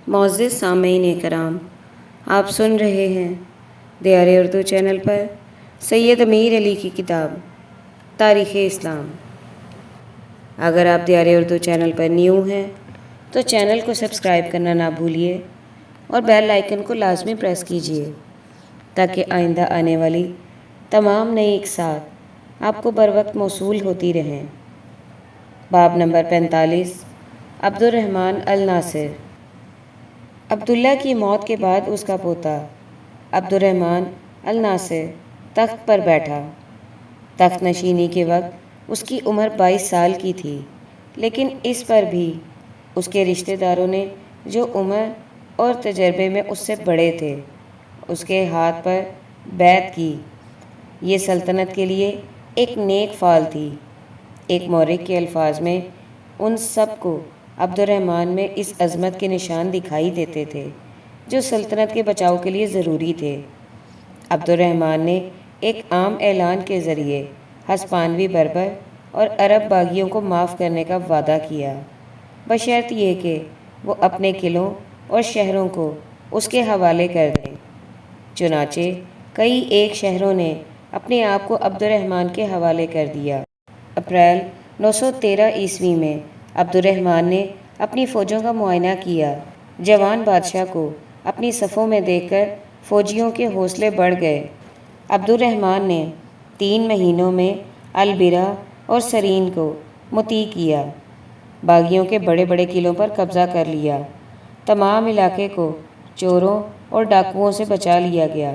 معزز سامعین کرام، آپ سن رہے ہیں دیار اردو چینل پر سید امیر علی کی کتاب تاریخ اسلام۔ اگر آپ دیار اردو چینل پر نیو ہیں تو چینل کو سبسکرائب کرنا نہ بھولیے اور بیل آئیکن کو لازمی پریس کیجیے تاکہ آئندہ آنے والی تمام نئی اقساط آپ کو بر وقت موصول ہوتی رہیں۔ باب نمبر 45، عبد الرحمن الناصر۔ عبداللہ کی موت کے بعد اس کا پوتا عبد الرحمن الناصر تخت پر بیٹھا۔ تخت نشینی کے وقت اس کی عمر 22 سال کی تھی، لیکن اس پر بھی اس کے رشتہ داروں نے جو عمر اور تجربے میں اس سے بڑے تھے اس کے ہاتھ پر بیعت کی۔ یہ سلطنت کے لیے ایک نیک فال تھی۔ ایک مورخ کے الفاظ میں ان سب کو عبد الرحمن میں اس عظمت کے نشان دکھائی دیتے تھے جو سلطنت کے بچاؤ کے لیے ضروری تھے۔ عبد الرحمن نے ایک عام اعلان کے ذریعے ہسپانوی بربر اور عرب باغیوں کو معاف کرنے کا وعدہ کیا، بشرط یہ کہ وہ اپنے قلعوں اور شہروں کو اس کے حوالے کر دیں۔ چنانچہ کئی ایک شہروں نے اپنے آپ کو عبد الرحمن کے حوالے کر دیا۔ اپریل 913 عیسوی میں عبد الرحمن نے اپنی فوجوں کا معائنہ کیا۔ جوان بادشاہ کو اپنی صفوں میں دیکھ کر فوجیوں کے حوصلے بڑھ گئے۔ عبد الرحمن نے 3 مہینوں میں البرا اور سرین کو مطیع کیا، باغیوں کے بڑے بڑے قلعوں پر قبضہ کر لیا۔ تمام علاقے کو چوروں اور ڈاکوؤں سے بچا لیا گیا۔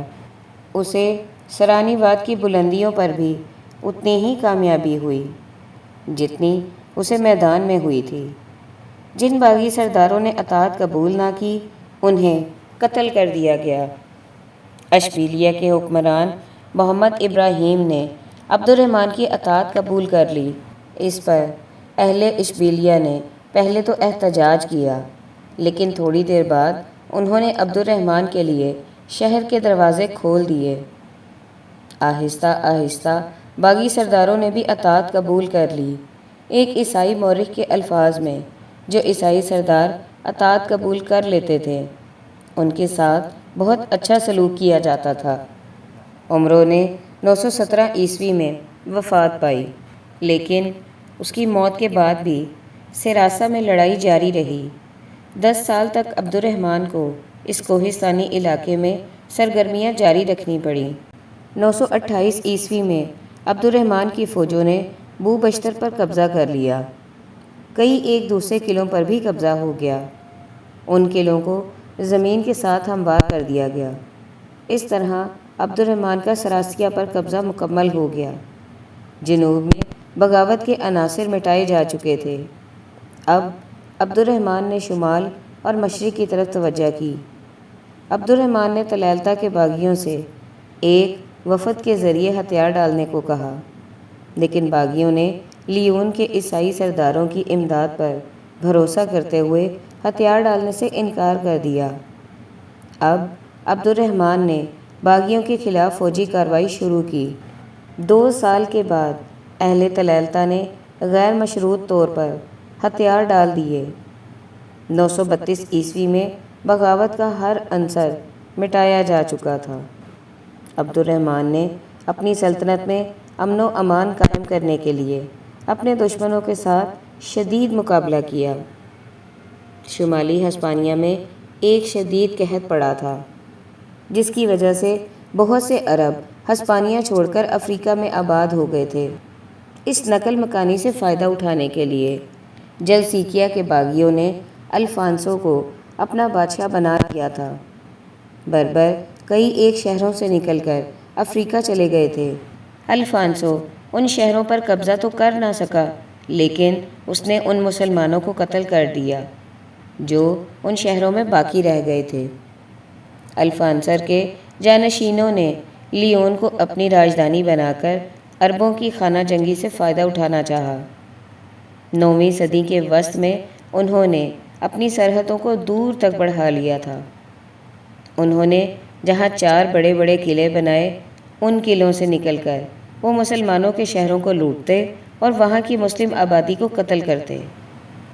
اسے سرانی واد کی بلندیوں پر بھی اتنی ہی کامیابی ہوئی جتنی اسے میدان میں ہوئی تھی۔ جن باغی سرداروں نے اطاعت قبول نہ کی انہیں قتل کر دیا گیا۔ اشبیلیہ کے حکمران محمد ابراہیم نے عبد الرحمن کی اطاعت قبول کر لی۔ اس پر اہل اشبیلیہ نے پہلے تو احتجاج کیا، لیکن تھوڑی دیر بعد انہوں نے عبد الرحمن کے لیے شہر کے دروازے کھول دیے۔ آہستہ آہستہ باغی سرداروں نے بھی اطاعت قبول کر لی۔ ایک عیسائی مورخ کے الفاظ میں جو عیسائی سردار اطاعت قبول کر لیتے تھے ان کے ساتھ بہت اچھا سلوک کیا جاتا تھا۔ عمرو نے 917 عیسوی میں وفات پائی، لیکن اس کی موت کے بعد بھی سراسہ میں لڑائی جاری رہی۔ 10 سال تک عبد الرحمن کو اس کوہستانی علاقے میں سرگرمیاں جاری رکھنی پڑیں۔ 928 عیسوی میں عبد الرحمن کی فوجوں نے بو بشتر پر قبضہ کر لیا۔ کئی ایک دوسرے قلعوں پر بھی قبضہ ہو گیا۔ ان قلعوں کو زمین کے ساتھ ہموار کر دیا گیا۔ اس طرح عبد الرحمن کا سراسیہ پر قبضہ مکمل ہو گیا۔ جنوب میں بغاوت کے عناصر مٹائے جا چکے تھے۔ اب عبد الرحمن نے شمال اور مشرق کی طرف توجہ کی۔ عبد الرحمن نے طلالتہ کے باغیوں سے ایک وفد کے ذریعے ہتھیار ڈالنے کو کہا، لیکن باغیوں نے لیون کے عیسائی سرداروں کی امداد پر بھروسہ کرتے ہوئے ہتھیار ڈالنے سے انکار کر دیا۔ اب عبد الرحمن نے باغیوں کے خلاف فوجی کارروائی شروع کی۔ 2 سال کے بعد اہل طلالتہ نے غیر مشروط طور پر ہتھیار ڈال دیے۔ 932 عیسوی میں بغاوت کا ہر عنصر مٹایا جا چکا تھا۔ عبد الرحمن نے اپنی سلطنت میں امن و امان قائم کرنے کے لیے اپنے دشمنوں کے ساتھ شدید مقابلہ کیا۔ شمالی ہسپانیہ میں ایک شدید قحط پڑا تھا، جس کی وجہ سے بہت سے عرب ہسپانیہ چھوڑ کر افریقہ میں آباد ہو گئے تھے۔ اس نقل مکانی سے فائدہ اٹھانے کے لیے جلسیکیا کے باغیوں نے الفانسو کو اپنا بادشاہ بنا لیا تھا۔ بربر کئی ایک شہروں سے نکل کر افریقہ چلے گئے تھے۔ الفانسو ان شہروں پر قبضہ تو کر نہ سکا، لیکن اس نے ان مسلمانوں کو قتل کر دیا جو ان شہروں میں باقی رہ گئے تھے۔ الفانسر کے جانشینوں نے لیون کو اپنی راجدھانی بنا کر عربوں کی خانہ جنگی سے فائدہ اٹھانا چاہا۔ 9ویں صدی کے وسط میں انہوں نے اپنی سرحدوں کو دور تک بڑھا لیا تھا۔ انہوں نے جہاں 4 بڑے بڑے قلعے بنائے، ان قلعوں سے نکل کر وہ مسلمانوں کے شہروں کو لوٹتے اور وہاں کی مسلم آبادی کو قتل کرتے۔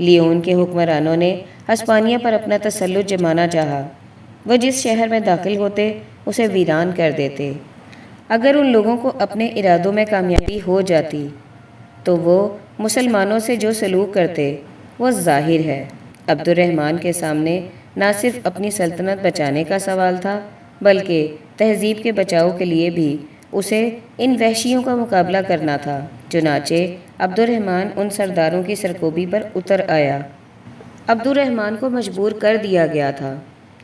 لیون کے حکمرانوں نے ہسپانیہ پر اپنا تسلط جمانا چاہا۔ وہ جس شہر میں داخل ہوتے اسے ویران کر دیتے۔ اگر ان لوگوں کو اپنے ارادوں میں کامیابی ہو جاتی تو وہ مسلمانوں سے جو سلوک کرتے وہ ظاہر ہے عبد الرحمن کے سامنے نہ صرف اپنی سلطنت بچانے کا سوال تھا بلکہ تہذیب کے بچاؤ کے لیے بھی اسے ان وحشیوں کا مقابلہ کرنا تھا۔ چنانچہ عبد الرحمن ان سرداروں کی سرکوبی پر اتر آیا۔ عبد الرحمن کو مجبور کر دیا گیا تھا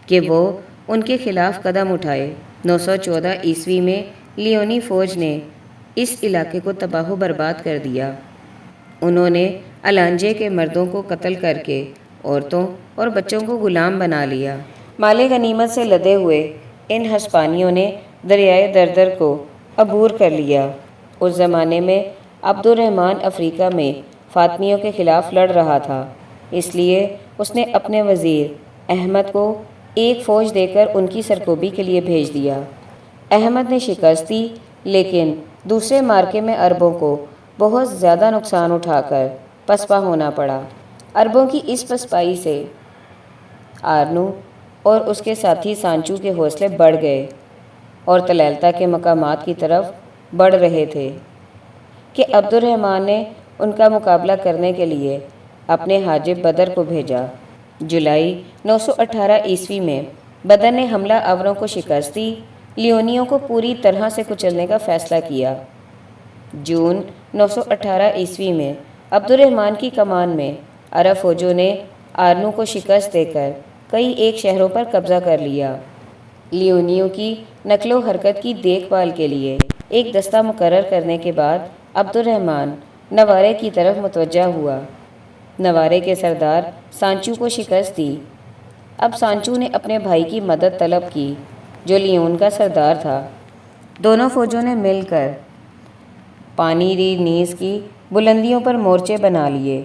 کہ وہ ان کے خلاف قدم اٹھائے۔ 914 عیسوی میں لیونی فوج نے اس علاقے کو تباہ و برباد کر دیا۔ انہوں نے الانجے کے مردوں کو قتل کر کے عورتوں اور بچوں کو غلام بنا لیا۔ مال غنیمت سے لدے ہوئے ان ہسپانیوں نے دریائے دردر کو عبور کر لیا۔ اس زمانے میں عبد الرحمن افریقہ میں فاطمیوں کے خلاف لڑ رہا تھا، اس لیے اس نے اپنے وزیر احمد کو ایک فوج دے کر ان کی سرکوبی کے لیے بھیج دیا۔ احمد نے شکست دی لیکن دوسرے مارکے میں عربوں کو بہت زیادہ نقصان اٹھا کر پسپا ہونا پڑا۔ عربوں کی اس پسپائی سے آرنو اور اس کے ساتھی سانچو کے حوصلے بڑھ گئے اور تلیلتا کے مقامات کی طرف بڑھ رہے تھے کہ عبد الرحمن نے ان کا مقابلہ کرنے کے لیے اپنے حاجب بدر کو بھیجا۔ جولائی 918 عیسوی میں بدر نے حملہ آوروں کو شکست دی، لیونیوں کو پوری طرح سے کچلنے کا فیصلہ کیا۔ جون 918 عیسوی میں عبد الرحمن کی کمان میں عرب فوجوں نے آرنو کو شکست دے کر کئی ایک شہروں پر قبضہ کر لیا۔ لیونیوں کی نقل و حرکت کی دیکھ بھال کے لیے ایک دستہ مقرر کرنے کے بعد عبد الرحمن نوارے کی طرف متوجہ ہوا۔ نوارے کے سردار سانچو کو شکست دی۔ اب سانچو نے اپنے بھائی کی مدد طلب کی جو لیون کا سردار تھا۔ دونوں فوجوں نے مل کر پانی ری نیز کی بلندیوں پر مورچے بنا لیے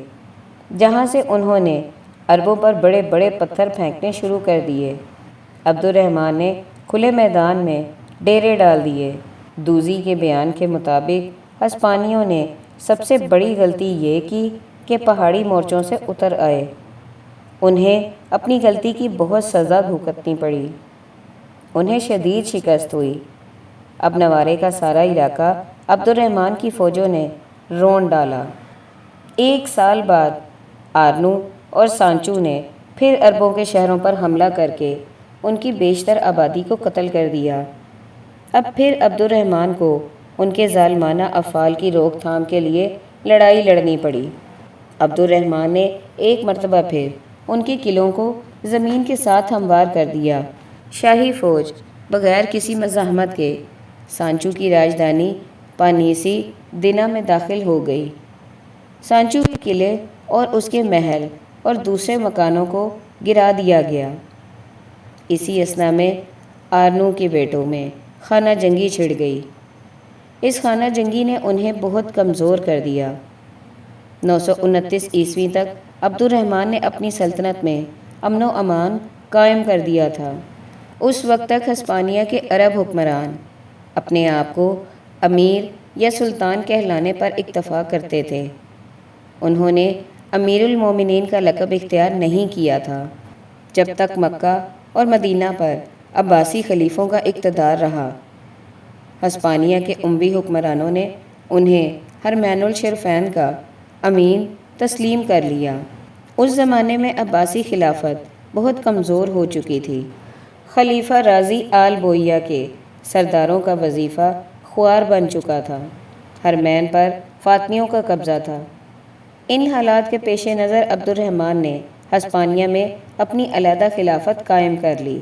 جہاں سے انہوں نے عربوں پر بڑے بڑے پتھر پھینکنے شروع کر دیے۔ عبد الرحمن نے کھلے میدان میں ڈیرے ڈال دیے۔ دوزی کے بیان کے مطابق ہسپانیوں نے سب سے بڑی غلطی یہ کی کہ پہاڑی مورچوں سے اتر آئے۔ انہیں اپنی غلطی کی بہت سزا بھگتنی پڑی۔ انہیں شدید شکست ہوئی۔ اب نوارے کا سارا علاقہ عبد الرحمن کی فوجوں نے رون ڈالا۔ ایک سال بعد آرنو اور سانچو نے پھر عربوں کے شہروں پر حملہ کر کے ان کی بیشتر آبادی کو قتل کر دیا۔ اب پھر عبد الرحمن کو ان کے ظالمانہ افعال کی روک تھام کے لیے لڑائی لڑنی پڑی۔ عبد الرحمن نے ایک مرتبہ پھر ان کے قلعوں کو زمین کے ساتھ ہموار کر دیا۔ شاہی فوج بغیر کسی مزاحمت کے سانچو کی راجدھانی پانیسی دینا میں داخل ہو گئی۔ سانچو کے قلعے اور اس کے محل اور دوسرے مکانوں کو گرا دیا گیا۔ اسی اثنا میں آرنو کے بیٹوں میں خانہ جنگی چھڑ گئی۔ اس خانہ جنگی نے انہیں بہت کمزور کر دیا۔ 929 عیسوی تک عبد الرحمن نے اپنی سلطنت میں امن و امان قائم کر دیا تھا۔ اس وقت تک ہسپانیہ کے عرب حکمران اپنے آپ کو امیر یا سلطان کہلانے پر اکتفا کرتے تھے۔ انہوں نے امیر المومنین کا لقب اختیار نہیں کیا تھا جب تک مکہ اور مدینہ پر عباسی خلیفوں کا اقتدار رہا۔ ہسپانیہ کے اموی حکمرانوں نے انہیں حرمین الشریفین کا امین تسلیم کر لیا۔ اس زمانے میں عباسی خلافت بہت کمزور ہو چکی تھی۔ خلیفہ رازی آل بویہ کے سرداروں کا وظیفہ خوار بن چکا تھا۔ حرمین پر فاطمیوں کا قبضہ تھا۔ ان حالات کے پیش نظر عبد الرحمن نے ہسپانیہ میں اپنی علیحدہ خلافت قائم کر لی۔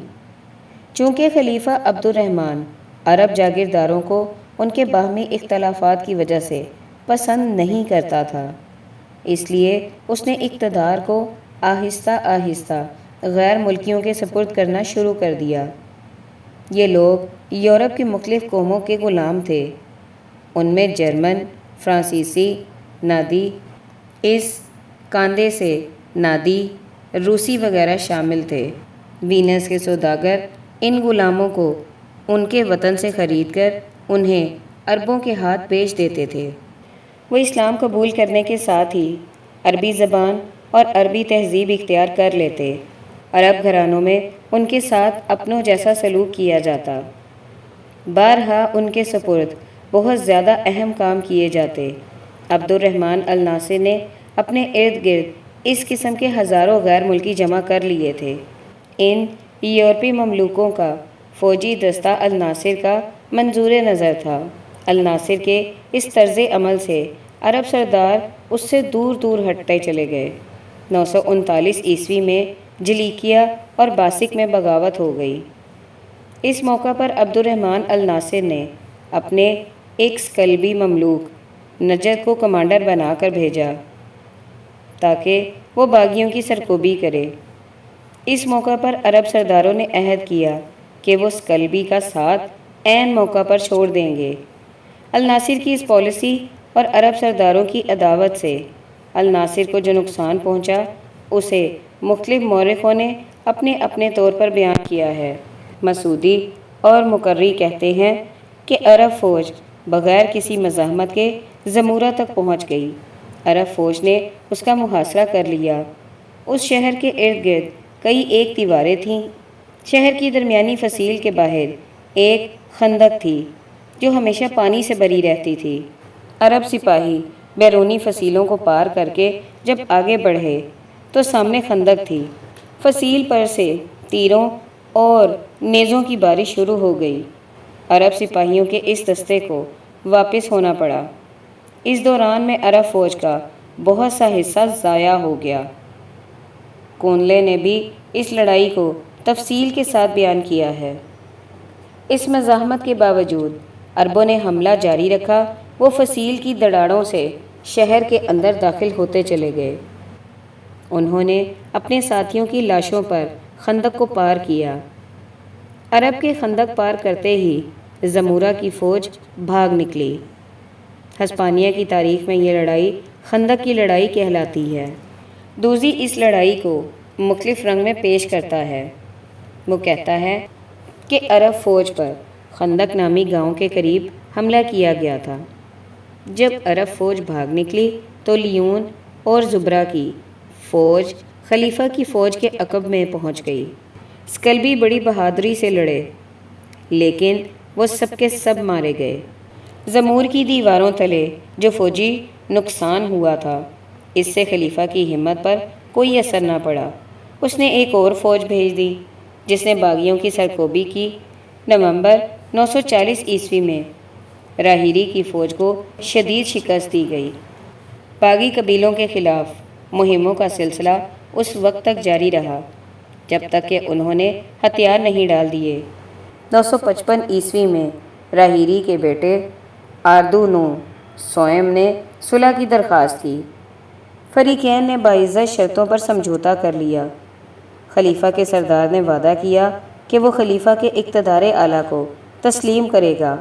چونکہ خلیفہ عبد الرحمن عرب جاگیرداروں کو ان کے باہمی اختلافات کی وجہ سے پسند نہیں کرتا تھا، اس لیے اس نے اقتدار کو آہستہ آہستہ غیر ملکیوں کے سپرد کرنا شروع کر دیا۔ یہ لوگ یورپ کی مختلف قوموں کے غلام تھے۔ ان میں جرمن، فرانسیسی، نادی، اس کاندے سے نادی، روسی وغیرہ شامل تھے۔ وینس کے سوداگر ان غلاموں کو ان کے وطن سے خرید کر انہیں عربوں کے ہاتھ بیچ دیتے تھے۔ وہ اسلام قبول کرنے کے ساتھ ہی عربی زبان اور عربی تہذیب اختیار کر لیتے، عرب گھرانوں میں ان کے ساتھ اپنوں جیسا سلوک کیا جاتا۔ بارہا ان کے سپرد بہت زیادہ اہم کام کیے جاتے۔ عبد الرحمن الناصر نے اپنے ارد گرد اس قسم کے ہزاروں غیر ملکی جمع کر لیے تھے۔ ان یورپی مملوکوں کا فوجی دستہ الناصر کا منظور نظر تھا۔ الناصر کے اس طرز عمل سے عرب سردار اس سے دور دور ہٹتے چلے گئے۔ 939 عیسوی میں جلیکیا اور باسک میں بغاوت ہو گئی۔ اس موقع پر عبد الرحمن الناصر نے اپنے ایک قلبی مملوک نجد کو کمانڈر بنا کر بھیجا تاکہ وہ باغیوں کی سرکوبی کرے۔ اس موقع پر عرب سرداروں نے عہد کیا کہ وہ قلبی کا ساتھ عین موقع پر چھوڑ دیں گے۔ الناصر کی اس پالیسی اور عرب سرداروں کی عداوت سے الناصر کو جو نقصان پہنچا اسے مختلف مورخوں نے اپنے اپنے طور پر بیان کیا ہے۔ مسعودی اور مقرری کہتے ہیں کہ عرب فوج بغیر کسی مزاحمت کے زمورہ تک پہنچ گئی۔ عرب فوج نے اس کا محاصرہ کر لیا۔ اس شہر کے ارد گرد کئی ایک دیواریں تھیں۔ شہر کی درمیانی فصیل کے باہر ایک خندق تھی جو ہمیشہ پانی سے بھری رہتی تھی۔ عرب سپاہی بیرونی فصیلوں کو پار کر کے جب آگے بڑھے تو سامنے خندق تھی۔ فصیل پر سے تیروں اور نیزوں کی بارش شروع ہو گئی۔ عرب سپاہیوں کے اس دستے کو واپس ہونا پڑا۔ اس دوران میں عرب فوج کا بہت سا حصہ ضائع ہو گیا۔ کونلے نے بھی اس لڑائی کو تفصیل کے ساتھ بیان کیا ہے۔ اس مزاحمت کے باوجود عربوں نے حملہ جاری رکھا۔ وہ فصیل کی دڑاڑوں سے شہر کے اندر داخل ہوتے چلے گئے۔ انہوں نے اپنے ساتھیوں کی لاشوں پر خندق کو پار کیا۔ عرب کے خندق پار کرتے ہی زمورہ کی فوج بھاگ نکلی۔ ہسپانیہ کی تاریخ میں یہ لڑائی خندق کی لڑائی کہلاتی ہے۔ دوزی اس لڑائی کو مختلف رنگ میں پیش کرتا ہے۔ وہ کہتا ہے کہ عرب فوج پر خندق نامی گاؤں کے قریب حملہ کیا گیا تھا۔ جب عرب فوج بھاگ نکلی تو لیون اور زبرہ کی فوج خلیفہ کی فوج کے عقب میں پہنچ گئی۔ اسکلبی بڑی بہادری سے لڑے لیکن وہ سب کے سب مارے گئے۔ زمور کی دیواروں تلے جو فوجی نقصان ہوا تھا اس سے خلیفہ کی ہمت پر کوئی اثر نہ پڑا۔ اس نے ایک اور فوج بھیج دی جس نے باغیوں کی سرکوبی کی۔ نومبر 940 عیسوی میں راہیری کی فوج کو شدید شکست دی گئی۔ باغی قبیلوں کے خلاف مہموں کا سلسلہ اس وقت تک جاری رہا جب تک کہ انہوں نے ہتھیار نہیں ڈال دیے۔ 955 عیسوی میں راہیری کے بیٹے آردونو سوئم نے صلح کی درخواست کی۔ فریقین نے باعزت شرطوں پر سمجھوتا کر لیا۔ خلیفہ کے سردار نے وعدہ کیا کہ وہ خلیفہ کے اقتدار اعلیٰ کو تسلیم کرے گا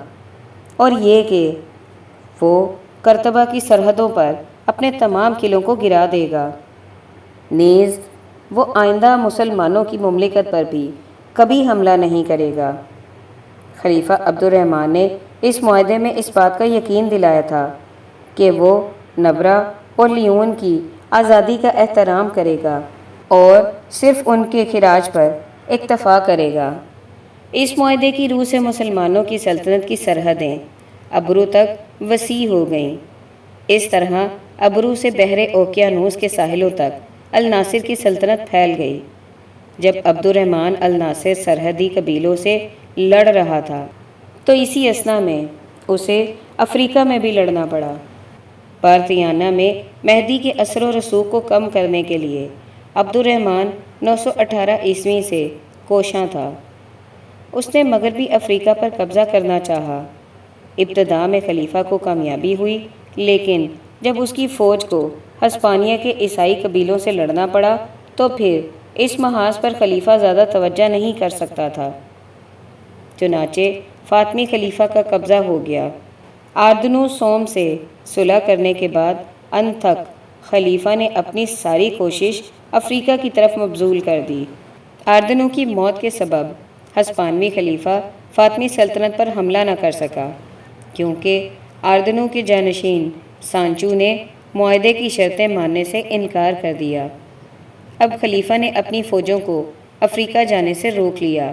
اور یہ کہ وہ کرتبہ کی سرحدوں پر اپنے تمام قلعوں کو گرا دے گا۔ نیز وہ آئندہ مسلمانوں کی مملکت پر بھی کبھی حملہ نہیں کرے گا۔ خلیفہ عبد الرحمن نے اس معاہدے میں اس بات کا یقین دلایا تھا کہ وہ نبرہ اور لیون کی آزادی کا احترام کرے گا اور صرف ان کے خراج پر اکتفا کرے گا۔ اس معاہدے کی روح سے مسلمانوں کی سلطنت کی سرحدیں ابرو تک وسیع ہو گئیں۔ اس طرح ابرو سے بحر اوقیانوس کے ساحلوں تک الناصر کی سلطنت پھیل گئی۔ جب عبد الرحمن الناصر سرحدی قبیلوں سے لڑ رہا تھا تو اسی اثنا میں اسے افریقہ میں بھی لڑنا پڑا۔ پارتھیانہ میں مہدی کے اثر و رسوخ کو کم کرنے کے لیے عبد الرحمن 918 عیسوی سے کوشاں تھا۔ اس نے مغربی افریقہ پر قبضہ کرنا چاہا۔ ابتدا میں خلیفہ کو کامیابی ہوئی لیکن جب اس کی فوج کو ہسپانیہ کے عیسائی قبیلوں سے لڑنا پڑا تو پھر اس محاذ پر خلیفہ زیادہ توجہ نہیں کر سکتا تھا۔ چنانچہ فاطمی خلیفہ کا قبضہ ہو گیا۔ آردنو سوم سے صلح کرنے کے بعد انت تک خلیفہ نے اپنی ساری کوشش افریقہ کی طرف مبذول کر دی۔ آردنو کی موت کے سبب ہسپانوی خلیفہ فاطمی سلطنت پر حملہ نہ کر سکا کیونکہ آردنو کے جانشین سانچو نے معاہدے کی شرطیں ماننے سے انکار کر دیا۔ اب خلیفہ نے اپنی فوجوں کو افریقہ جانے سے روک لیا۔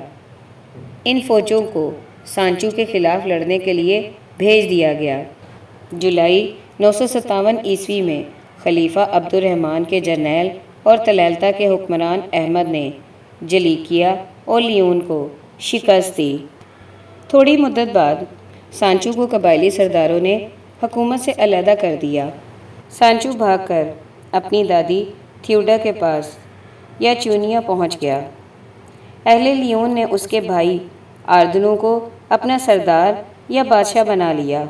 ان فوجوں کو سانچو کے خلاف لڑنے کے لیے بھیج دیا گیا۔ جولائی 957 عیسوی میں خلیفہ عبد الرحمن کے جرنیل اور طلیلتا کے حکمران احمد نے جلیکیا اور لیون کو شکست دی۔ تھوڑی مدت بعد سانچو کو قبائلی سرداروں نے حکومت سے علیحدہ کر دیا۔ سانچو بھاگ کر اپنی دادی تھیوڈا کے پاس یا چونیا پہنچ گیا۔ اہل لیون نے اس کے بھائی آردنو کو اپنا سردار یا بادشاہ بنا لیا۔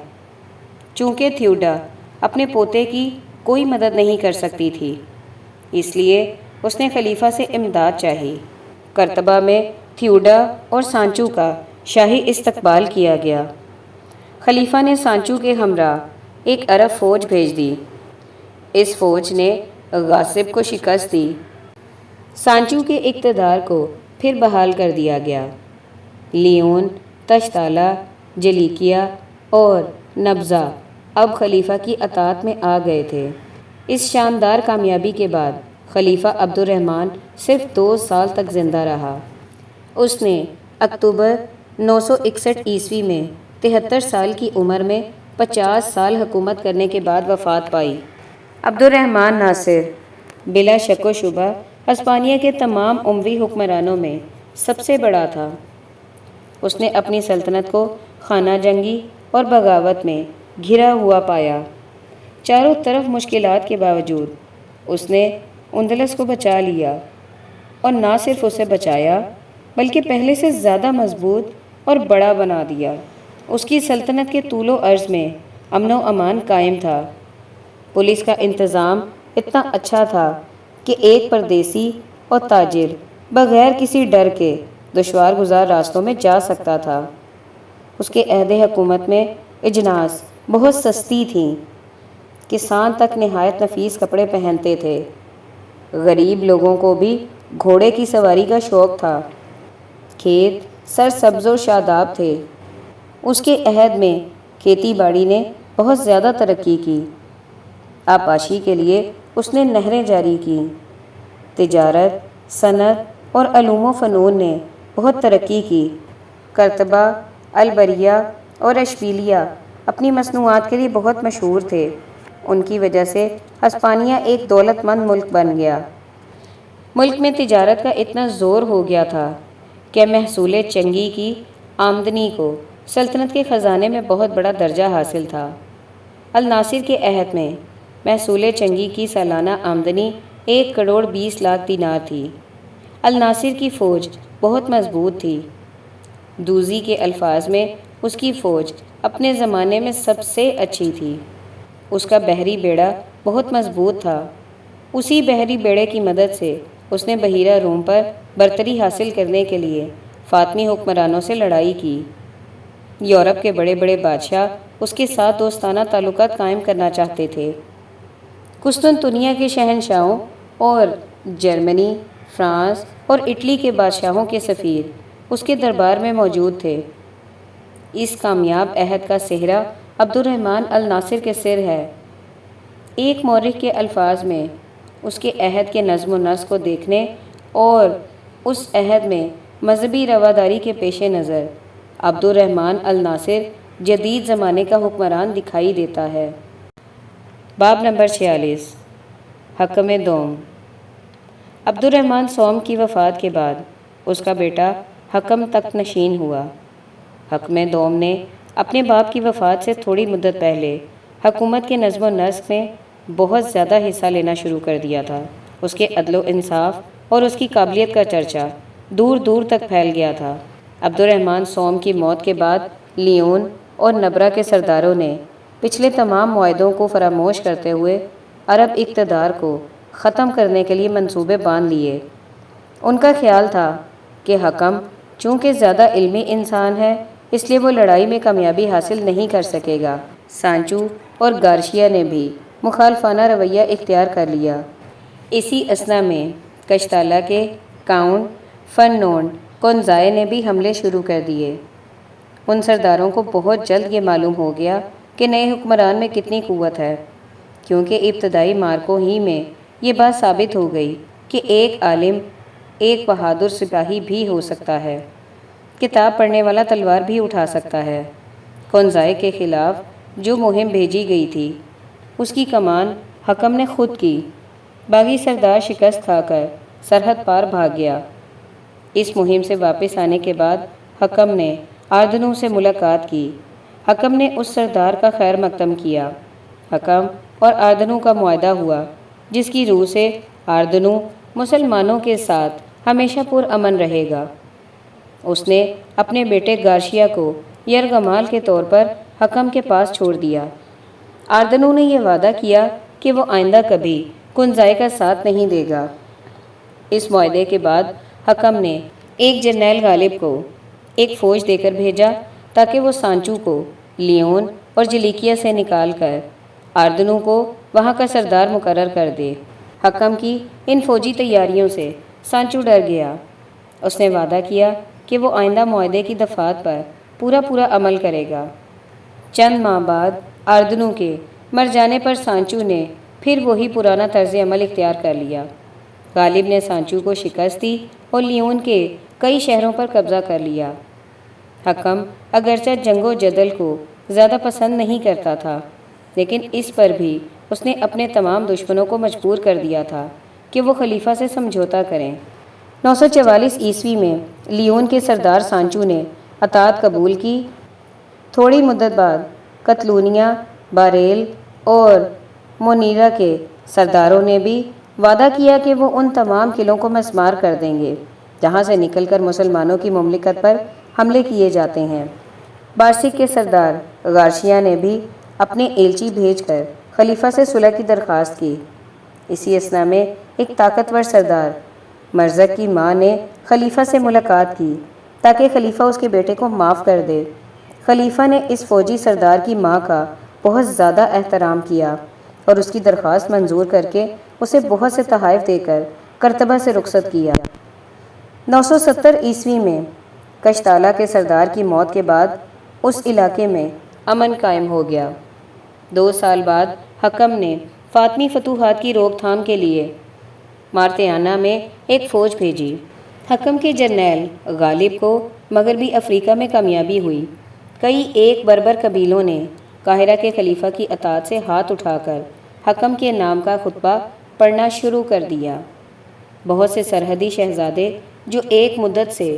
چونکہ تھیوڈا اپنے پوتے کی کوئی مدد نہیں کر سکتی تھی، اس لیے اس نے خلیفہ سے امداد چاہی۔ قرطبہ میں تھیوڈا اور سانچو کا شاہی استقبال کیا گیا۔ خلیفہ نے سانچو کے ہمراہ ایک عرب فوج بھیج دی۔ اس فوج نے غاصب کو شکست دی۔ سانچو کے اقتدار کو پھر بحال کر دیا گیا۔ لیون، تشتالہ، جلیکیا اور نبزا اب خلیفہ کی اطاعت میں آ گئے تھے۔ اس شاندار کامیابی کے بعد خلیفہ عبد الرحمن صرف 2 سال تک زندہ رہا۔ اس نے اکتوبر 961 عیسوی میں 73 سال کی عمر میں 50 سال حکومت کرنے کے بعد وفات پائی۔ عبد الرحمن ناصر بلا شک و شبہ ہسپانیہ کے تمام اموی حکمرانوں میں سب سے بڑا تھا۔ اس نے اپنی سلطنت کو خانہ جنگی اور بغاوت میں گھرا ہوا پایا۔ چاروں طرف مشکلات کے باوجود اس نے اندلس کو بچا لیا، اور نہ صرف اسے بچایا بلکہ پہلے سے زیادہ مضبوط اور بڑا بنا دیا۔ اس کی سلطنت کے طول و عرض میں امن و امان قائم تھا۔ پولیس کا انتظام اتنا اچھا تھا کہ ایک پردیسی اور تاجر بغیر کسی ڈر کے دشوار گزار راستوں میں جا سکتا تھا۔ اس کے عہد حکومت میں اجناس بہت سستی تھیں۔ کسان تک نہایت نفیس کپڑے پہنتے تھے۔ غریب لوگوں کو بھی گھوڑے کی سواری کا شوق تھا۔ کھیت سرسبز و شاداب تھے۔ اس کے عہد میں کھیتی باڑی نے بہت زیادہ ترقی کی۔ آبپاشی کے لیے اس نے نہریں جاری کیں۔ تجارت، صنعت اور علوم و فنون نے بہت ترقی کی۔ قرطبہ، البریہ اور اشبیلیہ اپنی مصنوعات کے لیے بہت مشہور تھے۔ ان کی وجہ سے ہسپانیہ ایک دولت مند ملک بن گیا۔ ملک میں تجارت کا اتنا زور ہو گیا تھا کہ محصول چنگی کی آمدنی کو سلطنت کے خزانے میں بہت بڑا درجہ حاصل تھا۔ الناصر کے عہد میں محصول چنگی کی سالانہ آمدنی 1 کروڑ 20 لاکھ دینار تھی۔ الناصر کی فوج بہت مضبوط تھی۔ دوزی کے الفاظ میں اس کی فوج اپنے زمانے میں سب سے اچھی تھی۔ اس کا بحری بیڑا بہت مضبوط تھا۔ اسی بحری بیڑے کی مدد سے اس نے بحیرہ روم پر برتری حاصل کرنے کے لیے فاطمی حکمرانوں سے لڑائی کی۔ یورپ کے بڑے بڑے بادشاہ اس کے ساتھ دوستانہ تعلقات قائم کرنا چاہتے تھے۔ قسطنطنیہ کے شہنشاہوں اور جرمنی، فرانس اور اٹلی کے بادشاہوں کے سفیر اس کے دربار میں موجود تھے۔ اس کامیاب عہد کا سہرا عبد الرحمن الناصر کے سر ہے۔ ایک مورخ کے الفاظ میں اس کے عہد کے نظم و نسق کو دیکھنے اور اس عہد میں مذہبی رواداری کے پیش نظر عبد الرحمن الناصر جدید زمانے کا حکمران دکھائی دیتا ہے۔ باب نمبر 46 حکم دوم۔ عبد الرحمن سوم کی وفات کے بعد اس کا بیٹا حکم تخت نشین ہوا۔ حکم دوم نے اپنے باپ کی وفات سے تھوڑی مدت پہلے حکومت کے نظم و نسق میں بہت زیادہ حصہ لینا شروع کر دیا تھا۔ اس کے عدل و انصاف اور اس کی قابلیت کا چرچا دور دور تک پھیل گیا تھا۔ عبد الرحمن سوم کی موت کے بعد لیون اور نبرا کے سرداروں نے پچھلے تمام معاہدوں کو فراموش کرتے ہوئے عرب اقتدار کو ختم کرنے کے لیے منصوبے باندھ لیے۔ ان کا خیال تھا کہ حکم چونکہ زیادہ علمی انسان ہے، اس لیے وہ لڑائی میں کامیابی حاصل نہیں کر سکے گا۔ سانچو اور گارشیا نے بھی مخالفانہ رویہ اختیار کر لیا۔ اسی اثنا میں کشتالہ کے کاؤنٹ فرنونڈ کونزائے نے بھی حملے شروع کر دیے۔ ان سرداروں کو بہت جلد یہ معلوم ہو گیا کہ نئے حکمران میں کتنی قوت ہے۔ کیونکہ ابتدائی مارکوں ہی میں یہ بات ثابت ہو گئی کہ ایک عالم ایک بہادر سپاہی بھی ہو سکتا ہے، کتاب پڑھنے والا تلوار بھی اٹھا سکتا ہے۔ قنوزائے کے خلاف جو مہم بھیجی گئی تھی اس کی کمان حکم نے خود کی۔ باغی سردار شکست کھا کر سرحد پار بھاگ گیا۔ اس مہم سے واپس آنے کے بعد حکم نے آردنوں سے ملاقات کی۔ حکم نے اس سردار کا خیر مقدم کیا۔ حکم اور آردنوں کا معاہدہ ہوا، جس کی روح سے آردنوں مسلمانوں کے ساتھ ہمیشہ پرامن رہے گا۔ اس نے اپنے بیٹے گارشیا کو یرغمال کے طور پر حکم کے پاس چھوڑ دیا۔ آردنوں نے یہ وعدہ کیا کہ وہ آئندہ کبھی قنوزائے کا ساتھ نہیں دے گا۔ اس معاہدے کے بعد حکم نے ایک جرنیل غالب کو ایک فوج دے کر بھیجا تاکہ وہ سانچو کو لیون اور جلیکیا سے نکال کر آردنوں کو وہاں کا سردار مقرر کر دے۔ حکم کی ان فوجی تیاریوں سے سانچو ڈر گیا۔ اس نے وعدہ کیا کہ وہ آئندہ معاہدے کی دفعات پر پورا عمل کرے گا۔ چند ماہ بعد آردنوں کے مر جانے پر سانچو نے پھر وہی پرانا طرز عمل اختیار کر لیا۔ غالب نے سانچو کو شکست دی اور لیون کے کئی شہروں پر قبضہ کر لیا۔ حکم اگرچہ جنگ و جدل کو زیادہ پسند نہیں کرتا تھا، لیکن اس پر بھی اس نے اپنے تمام دشمنوں کو مجبور کر دیا تھا کہ وہ خلیفہ سے سمجھوتا کریں۔ 944 عیسوی میں لیون کے سردار سانچو نے اطاعت قبول کی۔ تھوڑی مدت بعد کتلونیا، باریل اور مونیرا کے سرداروں نے بھی وعدہ کیا کہ وہ ان تمام قلعوں کو مسمار کر دیں گے جہاں سے نکل کر مسلمانوں کی مملکت پر حملے کیے جاتے ہیں۔ بارسک کے سردار غارشیا نے بھی اپنے ایلچی بھیج کر خلیفہ سے صلح کی درخواست کی۔ اسی اثنا میں ایک طاقتور سردار مرزق کی ماں نے خلیفہ سے ملاقات کی تاکہ خلیفہ اس کے بیٹے کو معاف کر دے۔ خلیفہ نے اس فوجی سردار کی ماں کا بہت زیادہ احترام کیا اور اس کی درخواست منظور کر کے اسے بہت سے تحائف دے کر کرتبہ سے رخصت کیا۔ 970 عیسوی میں کشتالہ کے سردار کی موت کے بعد اس علاقے میں امن قائم ہو گیا۔ 2 سال بعد حکم نے فاطمی فتوحات کی روک تھام کے لیے مارتیانا میں ایک فوج بھیجی۔ حکم کے جرنیل غالب کو مغربی افریقہ میں کامیابی ہوئی۔ کئی ایک بربر قبیلوں نے قاہرہ کے خلیفہ کی اطاعت سے ہاتھ اٹھا کر حکم کے نام کا خطبہ پڑھنا شروع کر دیا۔ بہت سے سرحدی شہزادے جو ایک مدت سے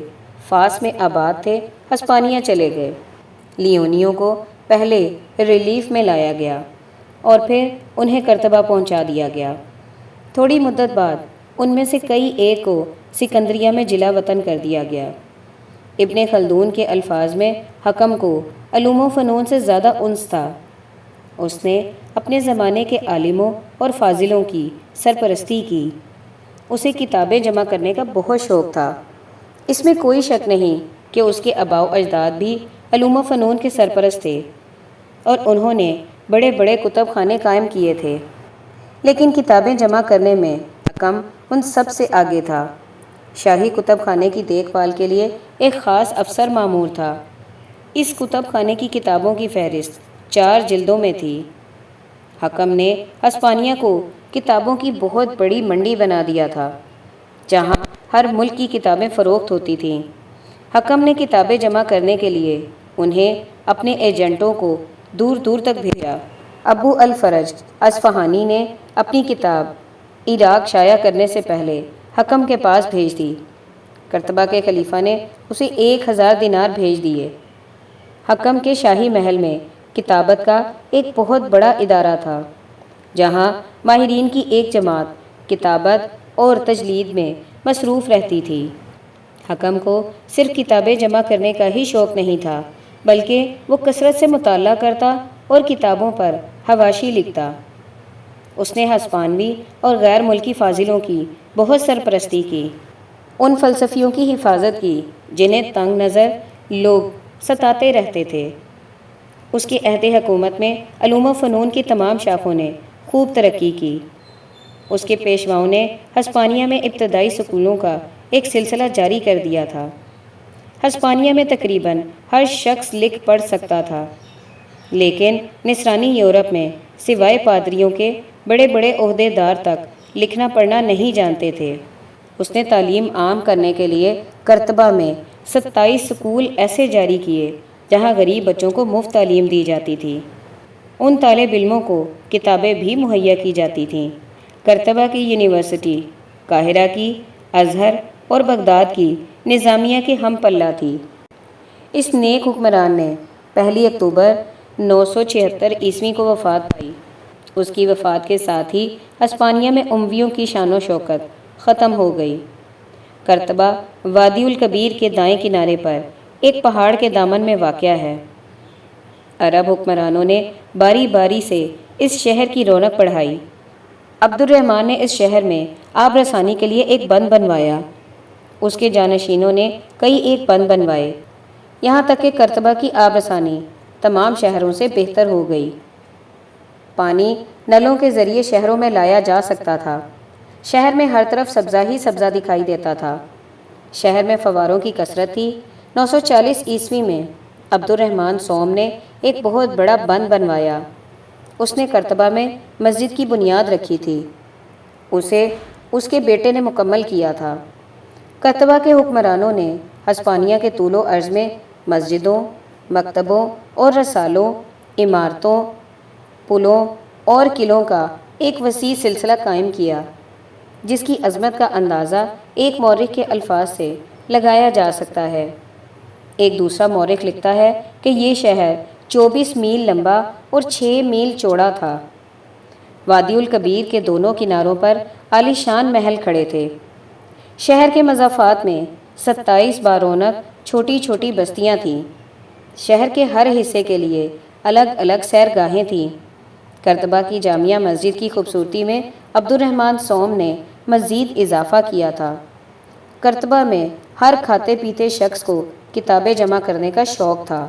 فاس میں آباد تھے ہسپانیہ چلے گئے۔ لیونیوں کو پہلے ریلیف میں لایا گیا اور پھر انہیں کرتبہ پہنچا دیا گیا۔ تھوڑی مدت بعد ان میں سے کئی ایک کو سکندریہ میں جلا وطن کر دیا گیا۔ ابن خلدون کے الفاظ میں حکم کو علوم و فنون سے زیادہ انس تھا۔ اس نے اپنے زمانے کے عالموں اور فاضلوں کی سرپرستی کی۔ اسے کتابیں جمع کرنے کا بہت شوق تھا۔ اس میں کوئی شک نہیں کہ اس کے آباء و اجداد بھی علوم و فنون کے سرپرست تھے اور انہوں نے بڑے بڑے کتب خانے قائم کیے تھے، لیکن کتابیں جمع کرنے میں حکم ان سب سے آگے تھا۔ شاہی کتب خانے کی دیکھ بھال کے لیے ایک خاص افسر مامور تھا۔ اس کتب خانے کی کتابوں کی فہرست 4 جلدوں میں تھی۔ حکم نے ہسپانیہ کو کتابوں کی بہت بڑی منڈی بنا دیا تھا، جہاں ہر ملک کی کتابیں فروخت ہوتی تھیں۔ حکم نے کتابیں جمع کرنے کے لیے انہیں اپنے ایجنٹوں کو دور دور تک بھیجا۔ ابو الفرج اصفہانی نے اپنی کتاب عراق شائع کرنے سے پہلے حکم کے پاس بھیج دی۔ کرتبہ کے خلیفہ نے اسے 1000 دینار بھیج دیے۔ حکم کے شاہی محل میں کتابت کا ایک بہت بڑا ادارہ تھا، جہاں ماہرین کی ایک جماعت کتابت اور تجلید میں مصروف رہتی تھی۔ حکم کو صرف کتابیں جمع کرنے کا ہی شوق نہیں تھا، بلکہ وہ کثرت سے مطالعہ کرتا اور کتابوں پر حواشی لکھتا۔ اس نے ہسپانوی اور غیر ملکی فاضلوں کی بہت سرپرستی کی، ان فلسفیوں کی حفاظت کی جنہیں تنگ نظر لوگ ستاتے رہتے تھے۔ اس کے عہد حکومت میں علوم و فنون کی تمام شاخوں نے خوب ترقی کی۔ اس کے پیشواؤں نے ہسپانیہ میں ابتدائی سکولوں کا ایک سلسلہ جاری کر دیا تھا۔ ہسپانیہ میں تقریباً ہر شخص لکھ پڑھ سکتا تھا، لیکن نصرانی یورپ میں سوائے پادریوں کے بڑے بڑے عہدے دار تک لکھنا پڑھنا نہیں جانتے تھے۔ اس نے تعلیم عام کرنے کے لیے کرتبہ میں 27 سکول ایسے جاری کیے جہاں غریب بچوں کو مفت تعلیم دی جاتی تھی۔ ان طالب علموں کو کتابیں بھی مہیا کی جاتی تھیں۔ کرتبہ کی یونیورسٹی قاہرہ کی، ازہر اور بغداد کی نظامیہ کے ہم پلہ تھی۔ اس نیک حکمران نے 1 اکتوبر 976 عیسوی کو وفات پائی۔ اس کی وفات کے ساتھ ہی ہسپانیہ میں امویوں کی شان و شوکت ختم ہو گئی۔ کرتبہ وادی الکبیر کے دائیں کنارے پر ایک پہاڑ کے دامن میں واقع ہے۔ عرب حکمرانوں نے باری باری سے اس شہر کی رونق بڑھائی۔ عبد الرحمن نے اس شہر میں آب رسانی کے لیے ایک بند بنوایا۔ اس کے جانشینوں نے کئی ایک بند بنوائے، یہاں تک کہ کرتبہ کی آب رسانی تمام شہروں سے بہتر ہو گئی۔ پانی نلوں کے ذریعے شہروں میں لایا جا سکتا تھا۔ شہر میں ہر طرف سبزہ ہی سبزہ دکھائی دیتا تھا۔ شہر میں فواروں کی کثرت تھی۔ 940 عیسوی میں عبد الرحمن سوم نے ایک بہت بڑا بند بنوایا۔ اس نے کرتبہ میں مسجد کی بنیاد رکھی تھی۔ اسے اس کے بیٹے نے مکمل کیا تھا۔ کرتبہ کے حکمرانوں نے ہسپانیہ کے طول و عرض میں مسجدوں، مکتبوں اور رسالوں، عمارتوں، پلوں اور قلعوں کا ایک وسیع سلسلہ قائم کیا، جس کی عظمت کا اندازہ ایک مورخ کے الفاظ سے لگایا جا سکتا ہے۔ ایک دوسرا مورخ لکھتا ہے کہ یہ شہر 24 میل لمبا اور 6 میل چوڑا تھا۔ وادی الکبیر کے دونوں کناروں پر عالی شان محل کھڑے تھے۔ شہر کے مضافات میں 27 بارونق چھوٹی چھوٹی بستیاں تھیں۔ شہر کے ہر حصے کے لیے الگ الگ سیرگاہیں تھیں۔ کرتبہ کی جامع مسجد کی خوبصورتی میں عبد الرحمن سوم نے مزید اضافہ کیا تھا۔ کرتبہ میں ہر کھاتے پیتے شخص کو کتابیں جمع کرنے کا شوق تھا۔